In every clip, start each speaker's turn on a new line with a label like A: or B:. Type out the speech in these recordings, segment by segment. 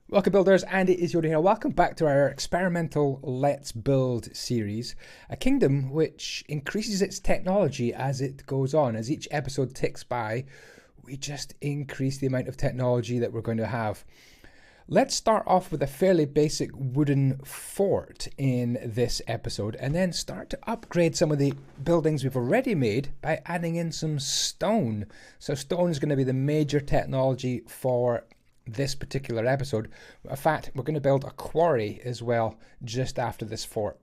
A: Welcome builders, andyisyoda here. Welcome back to our experimental Let's Build series. A kingdom which increases its technology as it goes on. As each episode ticks by, we just increase the amount of technology that we're going to have. Let's start off with a fairly basic wooden fort in this episode and then start to upgrade some of the buildings we've already made by adding in some stone. So stone is going to be the major technology for this particular episode. In fact, we're going to build a quarry as well just after this fort.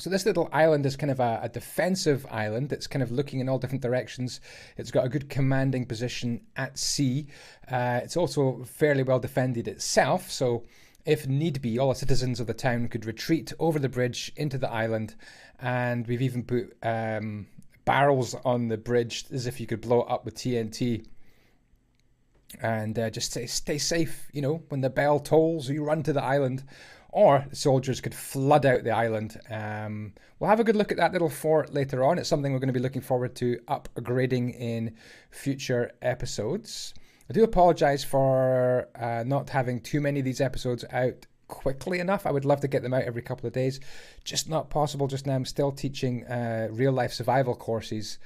A: So this little island is kind of a defensive island. It's kind of looking in all different directions. It's got a good commanding position at sea. It's also fairly well defended itself. So if need be, all the citizens of the town could retreat over the bridge into the island. And we've even put barrels on the bridge as if you could blow it up with TNT. And just stay safe, you know, when the bell tolls, you run to the island, or the soldiers could flood out the island. We'll have a good look at that little fort later on. It's something we're going to be looking forward to upgrading in future episodes. I do apologize for not having too many of these episodes out quickly enough. I would love to get them out every couple of days. Just not possible just now. I'm still teaching real life survival courses.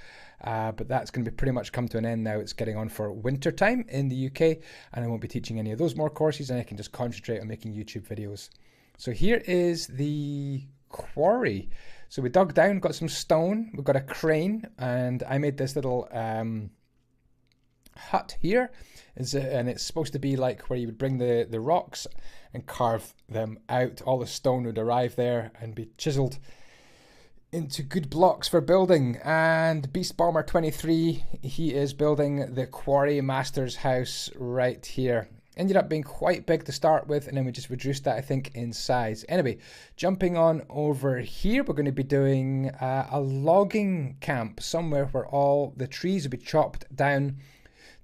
A: But that's going to be pretty much come to an end now. It's getting on for winter time in the UK, and I won't be teaching any of those more courses, and I can just concentrate on making YouTube videos. So here is the quarry. So we dug down, got some stone, we've got a crane, and I made this little hut here. And it's supposed to be like where you would bring the rocks and carve them out. All the stone would arrive there and be chiseled into good blocks for building. And Beast Bomber 23, he is building the quarry master's house right here. Ended up being quite big to start with, and then we just reduced that, I think, in size. Anyway, jumping on over here, we're going to be doing a logging camp somewhere where all the trees will be chopped down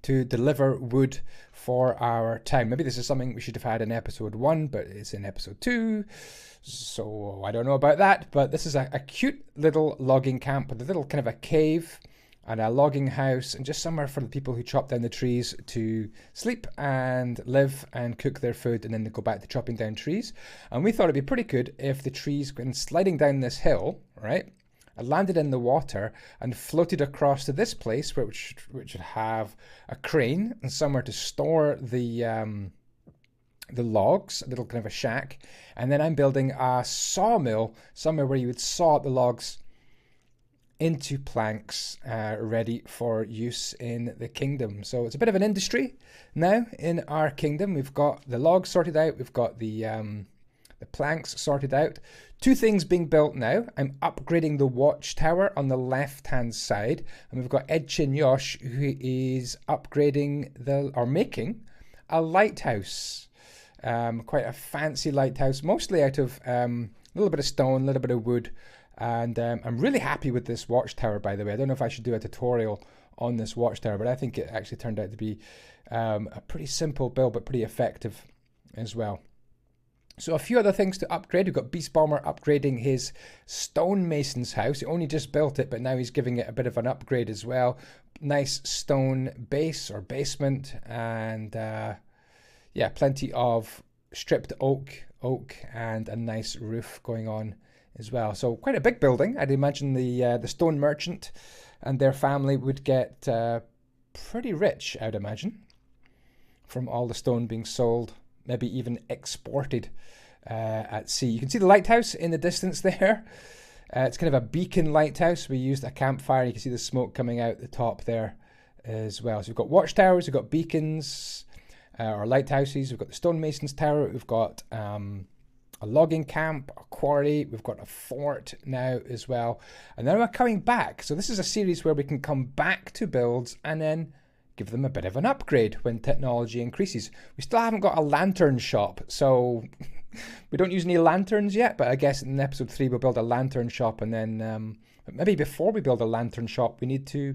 A: to deliver wood for our town. Maybe this is something we should have had in episode 1, but it's in episode 2. So I don't know about that, but this is a cute little logging camp with a little kind of a cave and a logging house and just somewhere for the people who chop down the trees to sleep and live and cook their food, and then they go back to chopping down trees. And we thought it'd be pretty good if the trees went sliding down this hill, right, landed in the water and floated across to this place which would have a crane and somewhere to store the logs, a little kind of a shack, and then I'm building a sawmill somewhere where you would saw the logs into planks ready for use in the kingdom. So it's a bit of an industry now in our kingdom. We've got the logs sorted out, we've got the planks sorted out. Two things being built now. I'm upgrading the watchtower on the left hand side, and we've got Edchin Yosh who is upgrading or making a lighthouse. Quite a fancy lighthouse, mostly out of a little bit of stone, a little bit of wood, and I'm really happy with this watchtower, by the way. I don't know if I should do a tutorial on this watchtower, but I think it actually turned out to be a pretty simple build, but pretty effective as well. So a few other things to upgrade. We've got Beast Bomber upgrading his stonemason's house. He only just built it, but now he's giving it a bit of an upgrade as well. Nice stone base or basement, and yeah, plenty of stripped oak, and a nice roof going on as well. So quite a big building. I'd imagine the stone merchant and their family would get pretty rich, I'd imagine, from all the stone being sold, maybe even exported at sea. You can see the lighthouse in the distance there. It's kind of a beacon lighthouse. We used a campfire. You can see the smoke coming out the top there as well. So we've got watchtowers, we've got beacons, or lighthouses. We've got the stonemason's tower. We've got a logging camp, a quarry. We've got a fort now as well. And then we're coming back. So this is a series where we can come back to builds and then give them a bit of an upgrade when technology increases. We still haven't got a lantern shop, so we don't use any lanterns yet, but I guess in episode 3 we'll build a lantern shop, and then maybe before we build a lantern shop we need to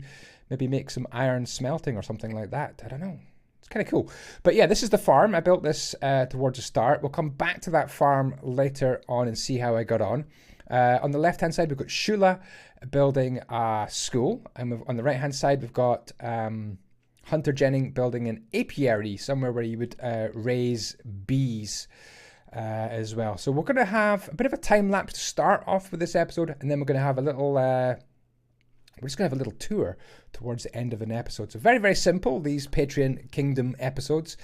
A: maybe make some iron smelting or something like that. I don't know. It's kind of cool. But yeah, this is the farm. I built this towards the start. We'll come back to that farm later on and see how I got on. On the left hand side we've got Shula building a school, and on the right hand side we've got Hunter Jennings building an apiary, somewhere where you would raise bees as well. So we're going to have a bit of a time lapse to start off with this episode, and then we're going to have a little, we're just going to have a little tour towards the end of an episode. So very, very simple, these Patreon Kingdom episodes.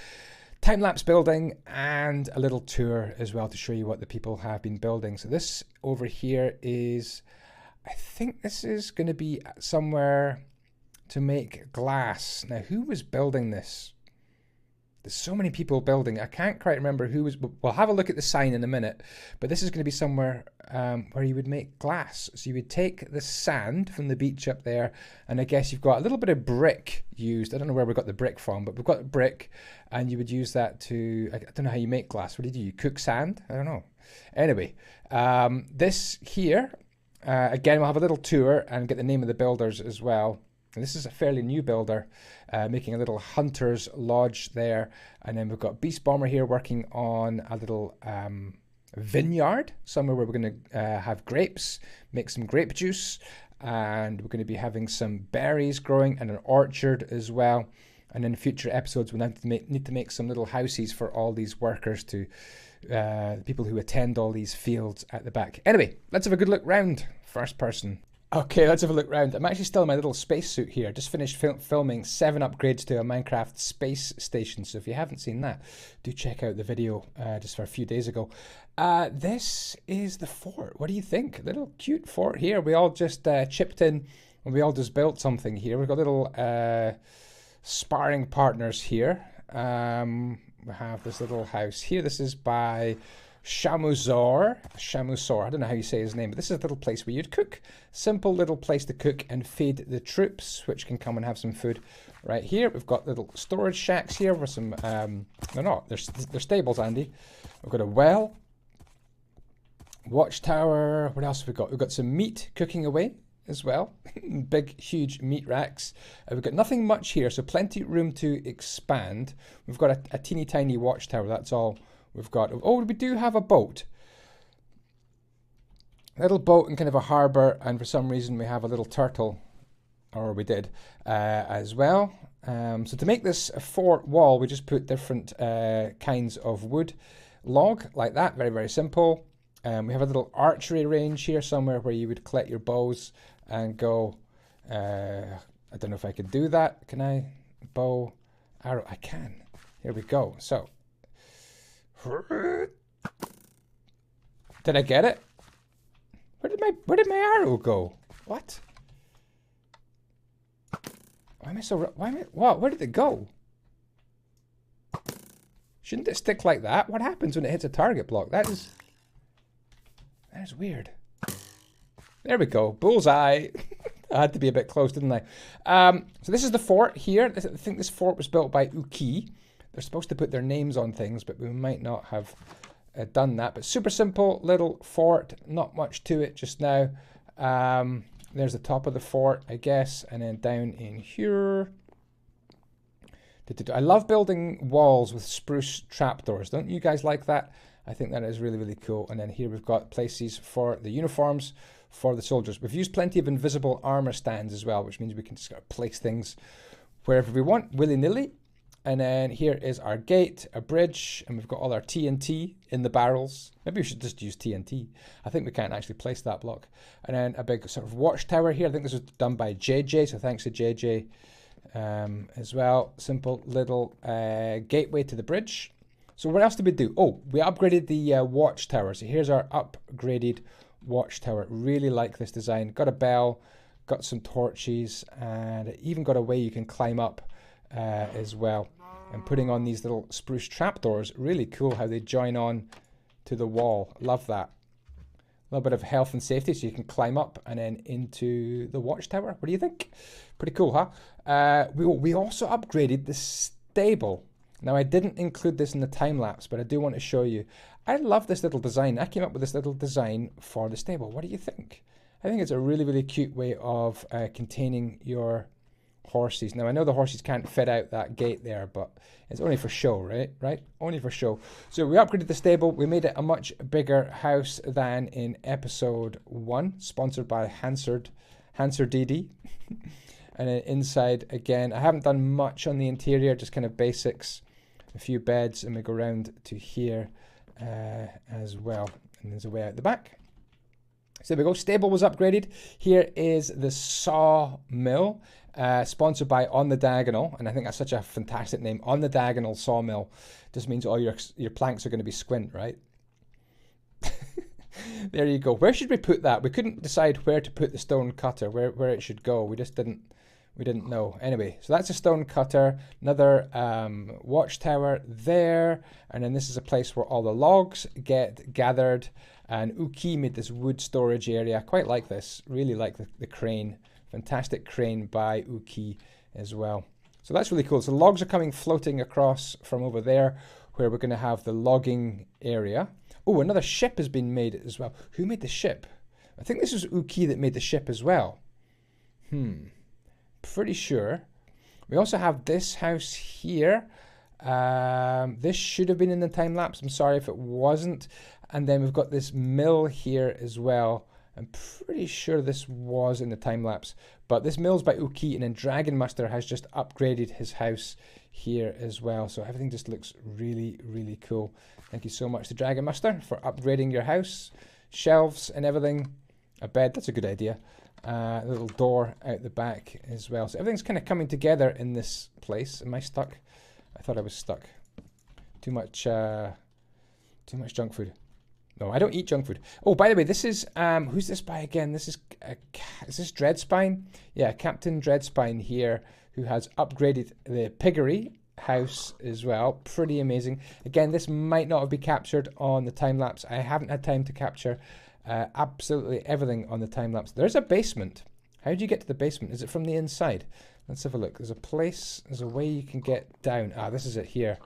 A: Time lapse building and a little tour as well to show you what the people have been building. So this over here is, I think this is going to be somewhere to make glass. Now, who was building this? There's so many people building. I can't quite remember who was. We'll have a look at the sign in a minute. But this is going to be somewhere where you would make glass. So you would take the sand from the beach up there, and I guess you've got a little bit of brick used. I don't know where we got the brick from, but we've got brick, and you would use that to, I don't know how you make glass. What do? You cook sand? I don't know. Anyway, this here, again, we'll have a little tour and get the name of the builders as well. And this is a fairly new builder, making a little hunter's lodge there. And then we've got Beast Bomber here working on a little vineyard, somewhere where we're going to have grapes, make some grape juice. And we're going to be having some berries growing and an orchard as well. And in future episodes, we'll need to make some little houses for all these workers to, people who attend all these fields at the back. Anyway, let's have a good look round, first person. Okay, let's have a look around. I'm actually still in my little spacesuit here. Just finished filming 7 upgrades to a Minecraft space station. So if you haven't seen that, do check out the video just for a few days ago. This is the fort. What do you think? A little cute fort here. We all just chipped in and we all just built something here. We've got little sparring partners here. We have this little house here. This is by Shamusor, I don't know how you say his name, but this is a little place where you'd cook. Simple little place to cook and feed the troops, which can come and have some food right here. We've got little storage shacks here with some, they're stables, Andy. We've got a well, watchtower. What else have we got? We've got some meat cooking away as well. Big, huge meat racks. We've got nothing much here, so plenty room to expand. We've got a teeny tiny watchtower, that's all we've got. Oh, we do have a boat. A little boat in kind of a harbour, and for some reason we have a little turtle, or we did, as well. So to make this a fort wall, we just put different kinds of wood. Log, like that, very, very simple. We have a little archery range here somewhere where you would collect your bows and go, I don't know if I could do that. Can I? Bow, arrow, I can. Here we go. So, did I get it? Where did my arrow go? What? Why am I so? What? Where did it go? Shouldn't it stick like that? What happens when it hits a target block? That is weird. There we go. Bullseye. I had to be a bit close, didn't I? So this is the fort here. I think this fort was built by Uki. They're supposed to put their names on things, but we might not have done that. But super simple little fort. Not much to it just now. There's the top of the fort, I guess. And then down in here. I love building walls with spruce trapdoors. Don't you guys like that? I think that is really, really cool. And then here we've got places for the uniforms for the soldiers. We've used plenty of invisible armor stands as well, which means we can just place things wherever we want, willy-nilly. And then here is our gate, a bridge, and we've got all our TNT in the barrels. Maybe we should just use TNT. I think we can't actually place that block. And then a big sort of watchtower here. I think this was done by JJ, so thanks to JJ as well. Simple little gateway to the bridge. So what else did we do? Oh, we upgraded the watchtower. So here's our upgraded watchtower. Really like this design. Got a bell, got some torches, and even got a way you can climb up as well. And putting on these little spruce trapdoors. Really cool how they join on to the wall. Love that. A little bit of health and safety so you can climb up and then into the watchtower. What do you think? Pretty cool, huh? We also upgraded the stable. Now, I didn't include this in the time-lapse, but I do want to show you. I love this little design. I came up with this little design for the stable. What do you think? I think it's a really, really cute way of containing your horses. Now, I know the horses can't fit out that gate there, but it's only for show, right? Only for show. So we upgraded the stable. We made it a much bigger house than in episode 1, sponsored by Hansard DD. And then inside, again, I haven't done much on the interior, just kind of basics, a few beds, and we go around to here as well. And there's a way out the back. So there we go, stable was upgraded. Here is the sawmill, sponsored by On the Diagonal, and I think that's such a fantastic name. On the Diagonal Sawmill just means all your planks are going to be squint, right? There you go. Where should we put that? We couldn't decide where to put the stone cutter, where it should go. We just didn't know. Anyway, so that's a stone cutter, another watchtower there, and then this is a place where all the logs get gathered. And Uki made this wood storage area. I quite like this. Really like the crane. Fantastic crane by Uki as well. So that's really cool. So logs are coming floating across from over there where we're going to have the logging area. Oh, another ship has been made as well. Who made the ship? I think this was Uki that made the ship as well. Pretty sure. We also have this house here. This should have been in the time lapse. I'm sorry if it wasn't. And then we've got this mill here as well. I'm pretty sure this was in the time lapse. But this mill's by Uki, and then Dragon Master has just upgraded his house here as well. So everything just looks really, really cool. Thank you so much to Dragon Master for upgrading your house. Shelves and everything. A bed, that's a good idea. A little door out the back as well. So everything's kind of coming together in this place. Am I stuck? I thought I was stuck. Too much junk food. No, I don't eat junk food. Oh, by the way, this is who's this by again? This is this Dreadspine? Yeah, Captain Dreadspine here, who has upgraded the piggery house as well. Pretty amazing. Again, this might not have been captured on the time lapse. I haven't had time to capture absolutely everything on the time lapse. There's a basement. How do you get to the basement? Is it from the inside? Let's have a look. There's a place. There's a way you can get down. Ah, this is it here.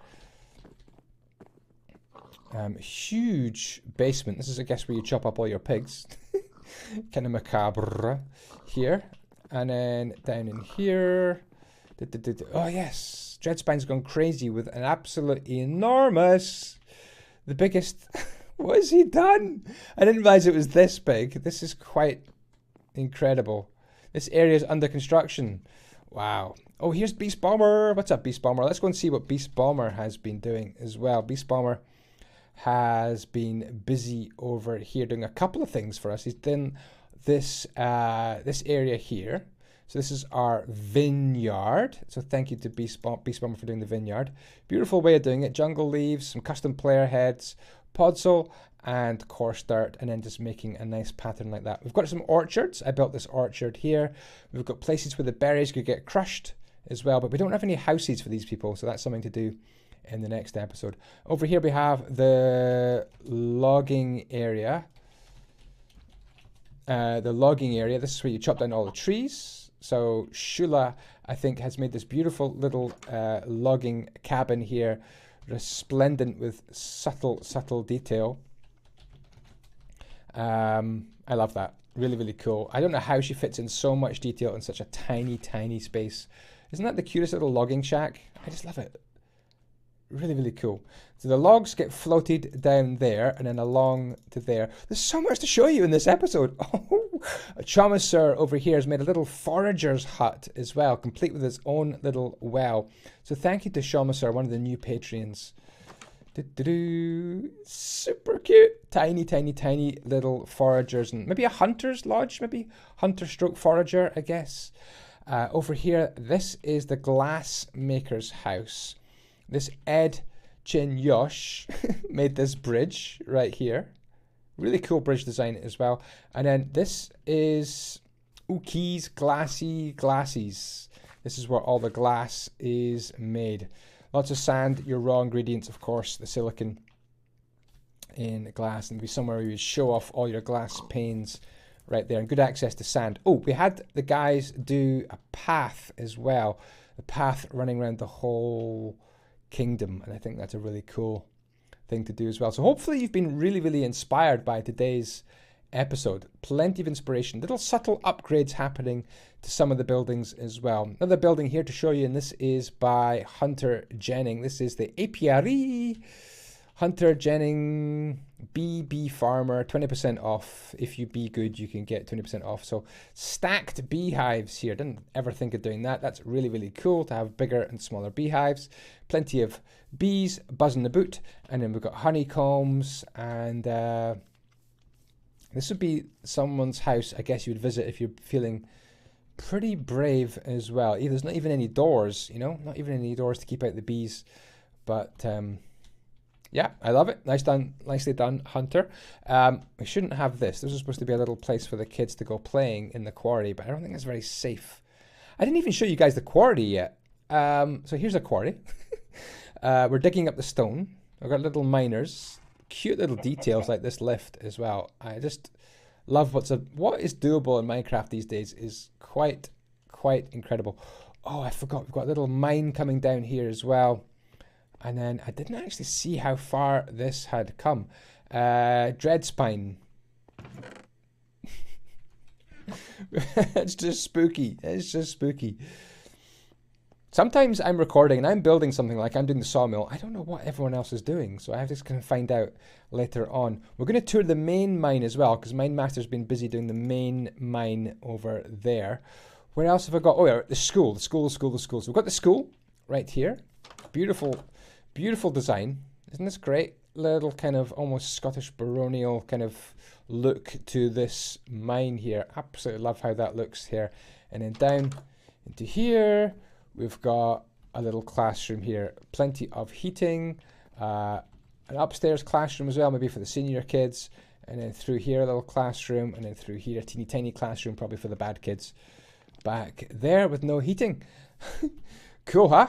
A: Huge basement. This is, I guess, where you chop up all your pigs. Kind of macabre here. And then down in here. Oh, yes. Dreadspine's gone crazy with an absolutely enormous, the biggest. What has he done? I didn't realize it was this big. This is quite incredible. This area is under construction. Wow. Oh, here's Beast Bomber. What's up, Beast Bomber? Let's go and see what Beast Bomber has been doing as well. Beast Bomber has been busy over here doing a couple of things for us. He's done this this area here. So this is our vineyard. So thank you to Beast Bomber for doing the vineyard. Beautiful way of doing it. Jungle leaves, some custom player heads, podzol, and coarse dirt, and then just making a nice pattern like that. We've got some orchards. I built this orchard here. We've got places where the berries could get crushed as well, but we don't have any houses for these people, so that's something to do in the next episode. Over here we have the logging area. This is where you chop down all the trees. So Shula, I think, has made this beautiful little logging cabin here, resplendent with subtle detail. I love that. Really, really cool. I don't know how she fits in so much detail in such a tiny space. Isn't that the cutest little logging shack? I just love it. Really, really cool. So the logs get floated down there and then along to there. There's so much to show you in this episode. Oh, Chomasur over here has made a little forager's hut as well, complete with its own little well. So thank you to Chomasur, one of the new Patreons. Super cute. Tiny little foragers, and maybe a hunter's lodge, maybe hunter stroke forager, I guess. Over here, this is the glassmaker's house. This Ed Chin Yosh made this bridge right here. Really cool bridge design as well. And then this is Uki's Glassies. This is where all the glass is made. Lots of sand, your raw ingredients, of course, the silicon in glass. And be somewhere where you show off all your glass panes right there. And good access to sand. Oh, we had the guys do a path as well. A path running around the whole kingdom, and I think that's a really cool thing to do as well. So hopefully you've been really inspired by today's episode. Plenty of inspiration, little subtle upgrades happening to some of the buildings as well. Another building here to show you, and this is by Hunter Jennings. This is the apiary. Hunter Jennings, Bee farmer, 20% off. If you be good, you can get 20% off. So stacked beehives here. Didn't ever think of doing that. That's really, really cool to have bigger and smaller beehives. Plenty of bees buzzing about. And then we've got honeycombs. And this would be someone's house, I guess you would visit if you're feeling pretty brave as well. There's not even any doors, you know, not even any doors to keep out the bees. But yeah, I love it. Nicely done, Hunter. We shouldn't have this. This is supposed to be a little place for the kids to go playing in the quarry, but I don't think it's very safe. I didn't even show you guys the quarry yet. So here's a quarry. We're digging up the stone. I've got little miners, cute little details like this lift as well. I just love what is doable in Minecraft these days is quite incredible. Oh, I forgot. We've got a little mine coming down here as well. And then I didn't actually see how far this had come. Dreadspine. It's just spooky. It's just spooky. Sometimes I'm recording and I'm building something, like I'm doing the sawmill. I don't know what everyone else is doing, so I have to kind of find out later on. We're going to tour the main mine as well, because Mine Master's been busy doing the main mine over there. Where else have I got? Oh yeah, the school. So we've got the school right here. Beautiful design. Isn't this great? Little kind of almost Scottish baronial kind of look to this mine here. Absolutely love how that looks here. And then down into here, we've got a little classroom here. Plenty of heating. An upstairs classroom as well, maybe for the senior kids. And then through here, a little classroom. And then through here, a teeny tiny classroom, probably for the bad kids. Back there with no heating. Cool, huh?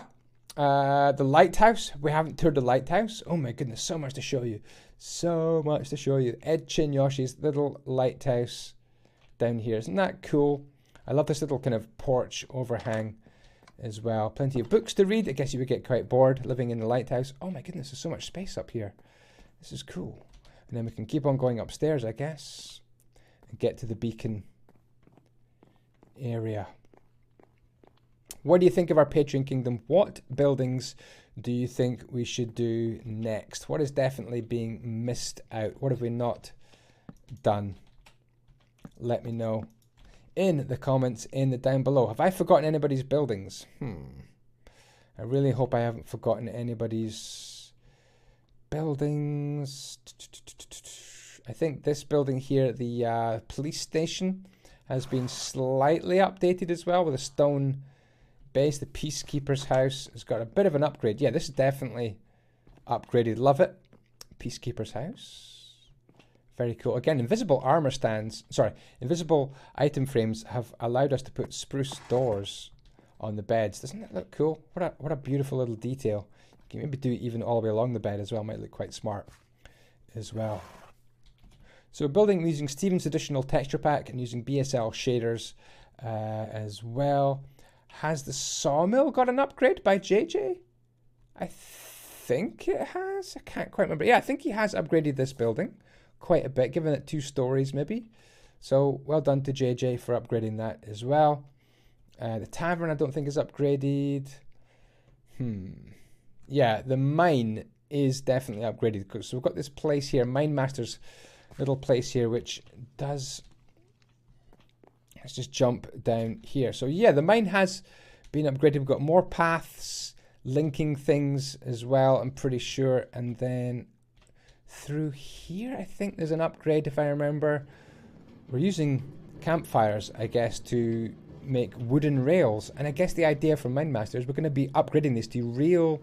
A: The lighthouse. We haven't toured the lighthouse. Oh my goodness, so much to show you. So much to show you. Ed Chin Yoshi's little lighthouse down here. Isn't that cool? I love this little kind of porch overhang as well. Plenty of books to read. I guess you would get quite bored living in the lighthouse. Oh my goodness, there's so much space up here. This is cool. And then we can keep on going upstairs, I guess, and get to the beacon area. What do you think of our Patreon Kingdom? What buildings do you think we should do next? What is definitely being missed out? What have we not done? Let me know in the comments down below. Have I forgotten anybody's buildings? I really hope I haven't forgotten anybody's buildings. I think this building here, the police station, has been slightly updated as well with a stone base. The Peacekeeper's house has got a bit of an upgrade. Yeah, this is definitely upgraded. Love it. Peacekeeper's house. Very cool. Again, invisible armor stands, invisible item frames have allowed us to put spruce doors on the beds. Doesn't that look cool? What a beautiful little detail. You can maybe do it even all the way along the bed as well. Might look quite smart as well. So we're building using Steven's additional texture pack and using BSL shaders as well. Has the sawmill got an upgrade by JJ? I think it has. I can't quite remember. Yeah, I think he has upgraded this building quite a bit, given it 2 stories maybe. So well done to JJ for upgrading that as well. The tavern I don't think is upgraded. Yeah, the mine is definitely upgraded. So we've got this place here, Mine Master's little place here, which does... Let's just jump down here. So yeah, the mine has been upgraded. We've got more paths linking things as well, I'm pretty sure. And then through here, I think there's an upgrade, if I remember. We're using campfires, I guess, to make wooden rails. And I guess the idea from Mine Master is we're going to be upgrading this to real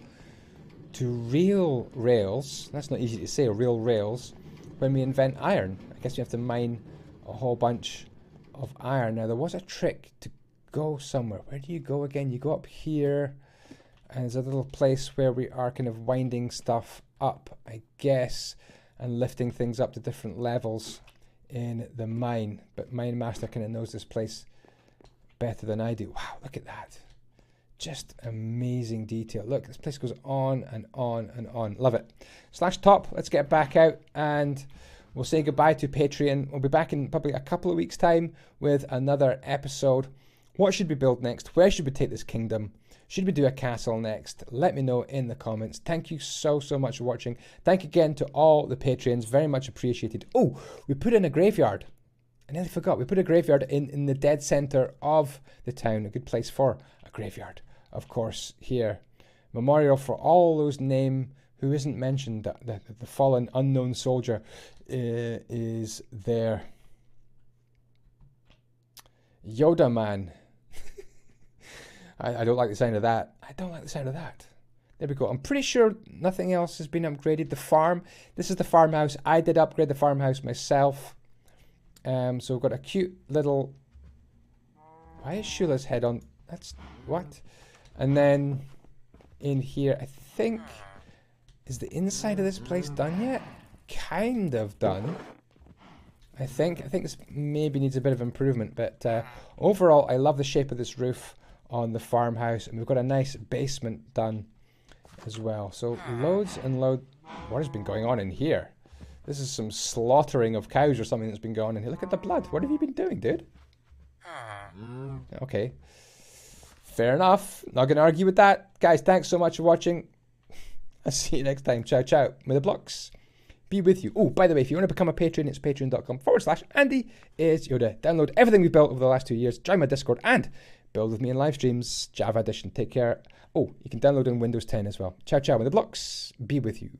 A: rails. That's not easy to say, real rails, when we invent iron. I guess we have to mine a whole bunch of iron. Now there was a trick to go somewhere. Where do you go again? You go up here and there's a little place where we are kind of winding stuff up, I guess, and lifting things up to different levels in the mine. But Mine Master kind of knows this place better than I do. Wow, look at that. Just amazing detail. Look, this place goes on and on and on. Love it. /top, let's get back out and we'll say goodbye to Patreon. We'll be back in probably a couple of weeks' time with another episode. What should we build next? Where should we take this kingdom? Should we do a castle next? Let me know in the comments. Thank you so much for watching. Thank you again to all the Patreons. Very much appreciated. Oh, we put in a graveyard. I nearly forgot. We put a graveyard in the dead center of the town. A good place for a graveyard, of course, here. Memorial for all those names who isn't mentioned. The fallen unknown soldier is there. Yoda man. I don't like the sound of that. I don't like the sound of that. There we go. I'm pretty sure nothing else has been upgraded. The farm. This is the farmhouse. I did upgrade the farmhouse myself. So we've got a cute little... Why is Shula's head on? That's... What? And then in here, I think... Is the inside of this place done yet? Kind of done. I think this maybe needs a bit of improvement. But overall, I love the shape of this roof on the farmhouse. And we've got a nice basement done as well. So loads and loads... What has been going on in here? This is some slaughtering of cows or something that's been going on in here. Look at the blood. What have you been doing, dude? Okay. Fair enough. Not going to argue with that. Guys, thanks so much for watching. I'll see you next time. Ciao, ciao. May the blocks be with you. Oh, by the way, if you want to become a patron, it's patreon.com/andyisyoda. Download everything we've built over the last 2 years. Join my Discord and build with me in live streams. Java Edition. Take care. Oh, you can download in Windows 10 as well. Ciao, ciao. May the blocks be with you.